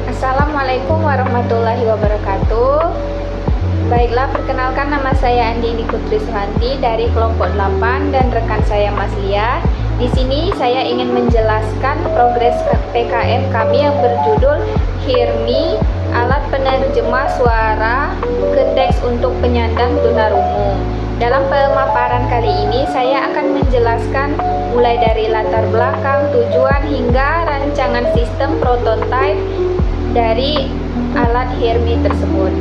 Assalamualaikum warahmatullahi wabarakatuh. Baiklah, perkenalkan nama saya Andi Putri Suhanti dari kelompok 8 dan rekan saya Mas Lia. Di sini saya ingin menjelaskan progres PKM kami yang berjudul HIRMI, alat penerjemah suara ke teks untuk penyandang tunarungu. Dalam pemaparan kali ini saya akan menjelaskan mulai dari latar belakang, tujuan hingga rancangan sistem prototipe dari alat HIRMI tersebut.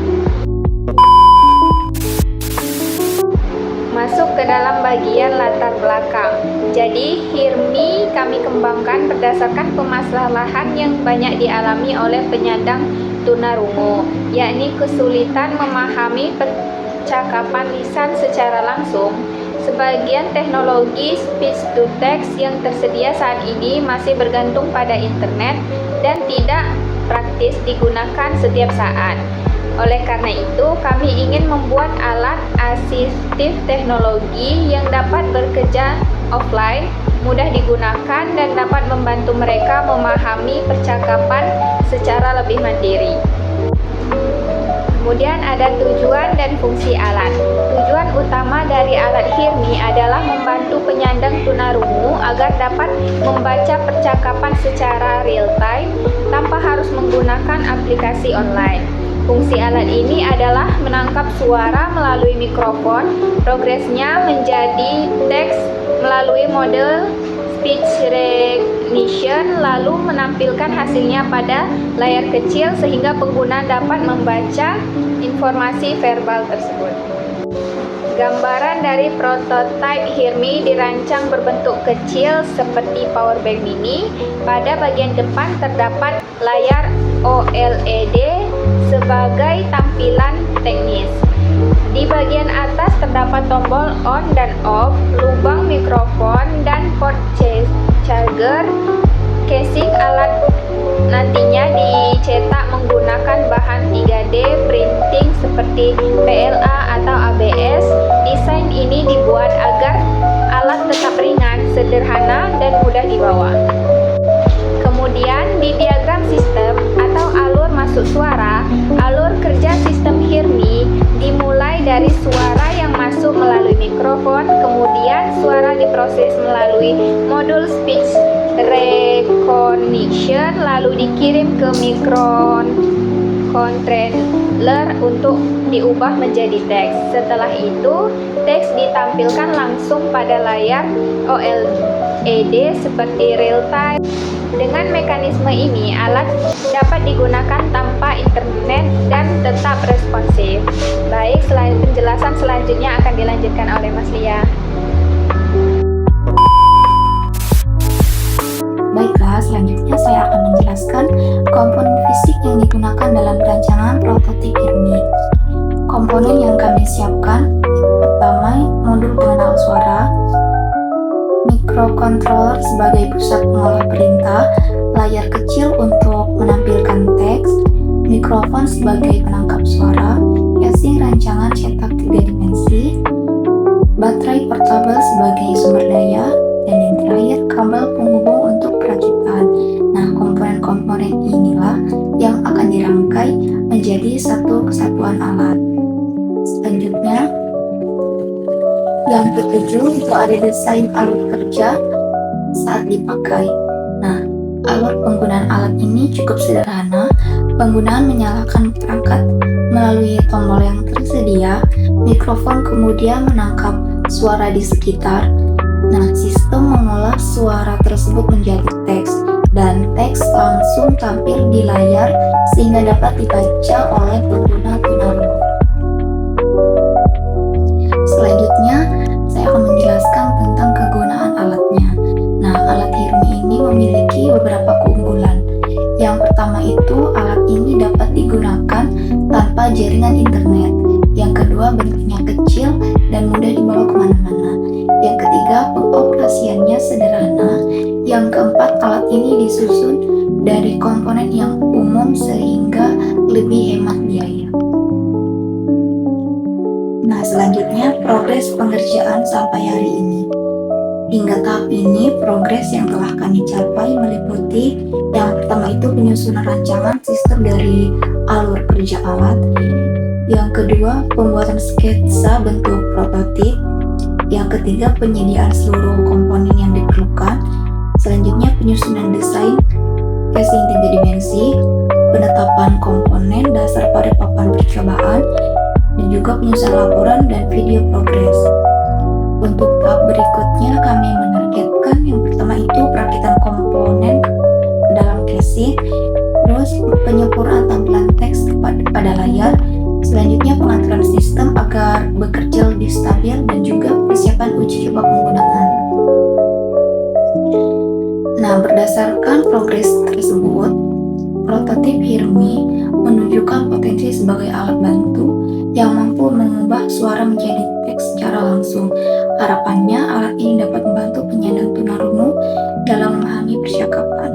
Masuk ke dalam bagian latar belakang. Jadi HIRMI kami kembangkan berdasarkan permasalahan yang banyak dialami oleh penyandang tunarungu, yakni kesulitan memahami percakapan lisan secara langsung. Sebagian teknologi speech to text yang tersedia saat ini masih bergantung pada internet dan tidak praktis digunakan setiap saat. Oleh karena itu, kami ingin membuat alat asistif teknologi yang dapat bekerja offline, mudah digunakan, dan dapat membantu mereka memahami percakapan secara lebih mandiri. Kemudian ada tujuan dan fungsi alat. Tujuan utama dari alat HIRMI adalah membantu penyandang tunarungu agar dapat membaca percakapan secara real time tanpa harus menggunakan aplikasi online. Fungsi alat ini adalah menangkap suara melalui mikrofon, progresnya menjadi teks melalui model speech recognition, lalu menampilkan hasilnya pada layar kecil sehingga pengguna dapat membaca informasi verbal tersebut. Gambaran dari prototipe HIRMI dirancang berbentuk kecil seperti powerbank mini. Pada bagian depan terdapat layar OLED sebagai tampilan teknis. Di bagian atas terdapat tombol on dan off, lubang mikrofon, dan port charger. Casing alat nantinya dicetak menggunakan bahan 3D printing seperti PLA atau ABS. Desain ini dibuat agar alat tetap ringan, sederhana, dan mudah dibawa. Kemudian di diagram sistem atau alur masuk suara, alur kerja sistem HIRMI dimulai dari suara yang masuk melalui mikrofon, kemudian suara diproses melalui modul speech recognition, lalu dikirim ke microcontroller untuk diubah menjadi teks. Setelah itu, teks ditampilkan langsung pada layar OLED seperti real time. Dengan mekanisme ini, alat dapat digunakan tanpa internet dan tetap responsif. Baik, penjelasan selanjutnya akan dilanjutkan oleh Mas Lia. Baiklah, selanjutnya saya akan menjelaskan komponen fisik yang digunakan dalam rancangan prototipe HIRMI. Komponen yang kami siapkan, pertama, modul pengenal suara, microcontroller sebagai pusat pengolah perintah, layar kecil untuk menampilkan teks, mikrofon sebagai penangkap suara, casing rancangan cetak 3 dimensi, baterai portable sebagai sumber daya, dan yang terakhir kabel penghubung untuk perakitan. Nah, komponen-komponen inilah yang akan dirangkai menjadi satu kesatuan alat. Selanjutnya, yang ketujuh itu ada desain alur kerja saat dipakai. Nah, alur penggunaan alat ini cukup sederhana. Penggunaan menyalakan perangkat melalui tombol yang tersedia, mikrofon kemudian menangkap suara di sekitar. Nah, sistem mengolah suara tersebut menjadi teks, dan teks langsung tampil di layar sehingga dapat dibaca oleh pengguna tunarungu. Selanjutnya, saya akan menjelaskan tentang kegunaan alatnya. Nah, alat HIRMI ini memiliki beberapa keunggulan. Yang pertama itu, alat ini dapat digunakan tanpa jaringan internet. Yang kedua, bentuknya kecil dan mudah dibawa kemana-mana. Yang ketiga, pengoperasiannya sederhana. Yang keempat, alat ini disusun dari komponen yang umum sehingga lebih hemat biaya. Nah, selanjutnya progres pengerjaan sampai hari ini. Hingga tahap ini, progres yang telah kami capai meliputi yang pertama yaitu penyusunan rancangan sistem dari alur kerja alat. Yang kedua, pembuatan sketsa bentuk prototip. Yang ketiga, penyediaan seluruh komponen yang diperlukan. Selanjutnya, penyusunan desain casing 3 dimensi, penetapan komponen dasar pada papan percobaan, dan juga penyusunan laporan dan video progres. Untuk tahap berikutnya, kami menargetkan yang pertama itu perakitan komponen ke dalam casing, terus penyempurnaan tampilan teks pada layar, selanjutnya pengaturan sistem agar bekerja lebih stabil, dan juga persiapan uji coba penggunaan. Nah, berdasarkan progres tersebut, prototip Hirmi menunjukkan potensi sebagai alat bantu yang mampu mengubah suara menjadi teks secara langsung. Harapannya, alat ini dapat membantu penyandang tunarungu dalam memahami percakapan.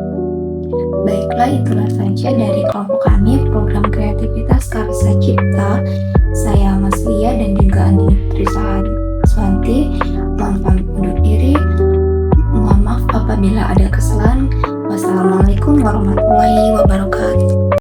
Baiklah, itulah saja dari kelompok kami, program kreativitas Karsa Cipta. Saya Mas Lia dan juga Andi Trisahari Swanti. Mohon pamit undur diri. Mohon maaf apabila ada kesalahan. Wassalamualaikum warahmatullahi wabarakatuh.